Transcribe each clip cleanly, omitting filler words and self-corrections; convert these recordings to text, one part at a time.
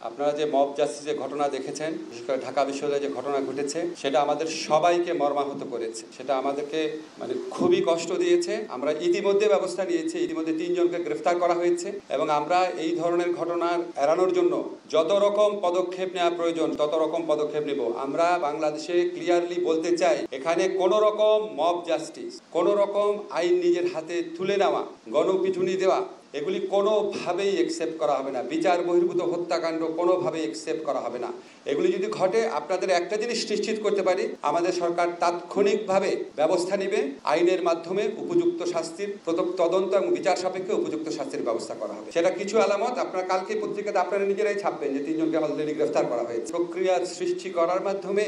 আপনারা যে মব জাস্টিসের ঘটনা দেখেছেন, বিশেষ করে ঢাকা বিশ্ববিদ্যালয়ে যে ঘটনা ঘটেছে, সেটা আমাদের সবাইকে মর্মাহত করেছে। সেটা আমাদেরকে খুবই কষ্ট দিয়েছে। আমরা ইতিমধ্যে ব্যবস্থা নিয়েছি, ইতিমধ্যে 3 জনকে গ্রেফতার করা হয়েছে এবং আমরা এই ধরনের ঘটনার এড়ানোর জন্য যত রকম পদক্ষেপ নেওয়া প্রয়োজন তত রকম পদক্ষেপ নেব। আমরা বাংলাদেশে ক্লিয়ারলি বলতে চাই, এখানে কোনো রকম মব জাস্টিস, কোনো রকম আইন নিজের হাতে তুলে নেওয়া, গণপিটুনি দেওয়া, এগুলি কোনোভাবেই অ্যাকসেপ্ট করা হবে না। বিচার বহির্ভূত হত্যাকাণ্ড কোনোভাবেই অ্যাকসেপ্ট করা হবে না। এগুলি যদি ঘটে, আপনাদের একটা জিনিস নিশ্চিত করতে পারি, আমাদের সরকার তাৎক্ষণিকভাবে ব্যবস্থা নেবে। আইনের মাধ্যমে উপযুক্ত শাস্তির তদন্ত এবং বিচার সাপেক্ষে উপযুক্ত শাস্তির ব্যবস্থা করা হবে। সেটা কিছু আলামত আপনারা কালকে পত্রিকাতে আপনারা নিজেরাই ছাপবেন যে 3 জনকে অলরেডি গ্রেফতার করা হয়েছে। প্রক্রিয়ার সৃষ্টি করার মাধ্যমে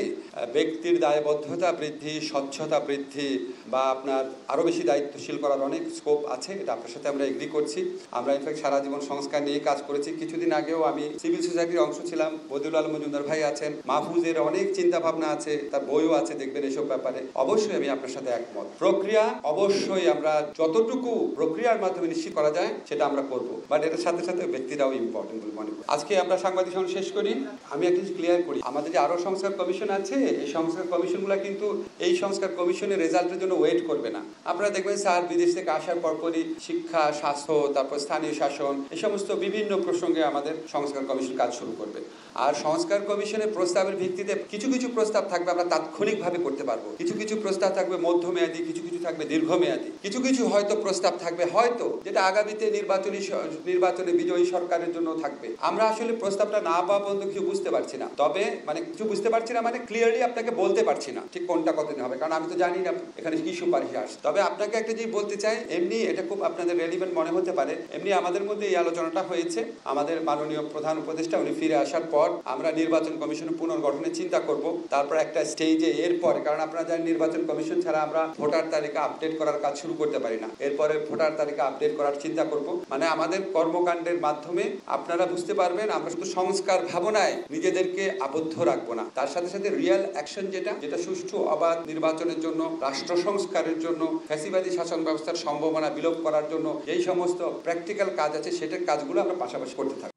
ব্যক্তির দায়বদ্ধতা বৃদ্ধি, স্বচ্ছতা বৃদ্ধি বা আপনার আরও বেশি দায়িত্বশীল করার অনেক স্কোপ আছে। এটা আপনার সাথে আমরা এগ্রি করছি। আমরা ইনফ্যাক্ট সারা জীবন সংস্কার নিয়ে কাজ করেছি। কিছুদিন আগেও আমি সিভিল সোসাইটির অংশ ছিলাম। বদিউল আলম মজুমদার ভাই আছেন, মাহফুজের অনেক চিন্তা ভাবনা আছে, তার বইও আছে, দেখবেন এসব ব্যাপারে। অবশ্যই আমি আপনার সাথে একমত। প্রক্রিয়া অবশ্যই আমরা যতটুকু প্রক্রিয়ার মাধ্যমে নিশ্চিত করা যায় সেটা আমরা করব, বাট এটার সাথে সাথে ব্যক্তিরাও ইম্পর্টেন্ট বলে মনে করি। আজকে আমরা সাংবাদিক সম্মেলন শেষ করি। আমি একটা জিনিস ক্লিয়ার করি, আমাদের যে আরও সংস্কার কমিশন আছে, এই সংস্কার কমিশনগুলো কিন্তু এই সংস্কার কমিশনের রেজাল্টের জন্য ওয়েট করবে না। আপনারা দেখবেন স্যার বিদেশ থেকে আসার পরপরই শিক্ষা, স্বাস্থ্য, তারপর স্থানীয় শাসন, এই সমস্ত বিভিন্ন প্রসঙ্গে আমাদের সংস্কার কমিশন কাজ শুরু করবে। আর সংস্কার কমিশনের প্রস্তাবের ভিত্তিতে কিছু কিছু প্রস্তাব থাকবে আমরা তাৎক্ষণিকভাবে করতে পারবো, কিছু কিছু প্রস্তাব থাকবে মধ্যমেয়াদী, কিছু কিছু থাকবে দীর্ঘমেয়াদী, কিছু কিছু হয়তো প্রস্তাব থাকবে হয়তো যেটা আগামীতে নির্বাচনে বিজয়ী সরকারের জন্য থাকবে। আমরা আসলে প্রস্তাবটা না পাওয়া পর্যন্ত কিছু বুঝতে পারছি না। তবে কিছু বুঝতে পারছি না ক্লিয়ারলি আপনাকে বলতে পারছি না ঠিক কোনটা কতদিন হবে, কারণ আমি তো জানি না এখানে কি সুপারিশ আসছে। তবে আপনাকে একটা জিনিস বলতে চাই, এমনি এটা খুব আপনাদের রেলিভেন্ট মনে হতে পারে, এমনি আমাদের মধ্যে এই আলোচনাটা হয়েছে। আমাদের মাননীয় প্রধান উপদেষ্টা উনি ফিরে আসার পর আমরা নির্বাচন কমিশনের পুনর্গঠনের চিন্তা করব। তারপর একটা স্টেজে এরপরে, কারণ আপনারা জানেন নির্বাচন কমিশন ছাড়া আমরা ভোটার তালিকা আপডেট করার কাজ শুরু করতে পারি না। এরপরে ভোটার তালিকা আপডেট করার চিন্তা করব। আমাদের কর্মকাণ্ডের মাধ্যমে আপনারা বুঝতে পারবেন আমরা শুধু সংস্কার ভাবনায় নিজেদেরকে আবদ্ধ রাখবো না, তার সাথে সাথে রিয়েল অ্যাকশন যেটা সুষ্ঠু অবাধ নির্বাচনের জন্য, রাষ্ট্র সংস্কারের জন্য, ফ্যাসিবাদী শাসন ব্যবস্থার সম্ভাবনা বিলোপ করার জন্য যেই সমস্ত প্র্যাকটিক্যাল কাজ আছে সেটার কাজগুলো আমরা পাশাপাশি করতে থাকবো।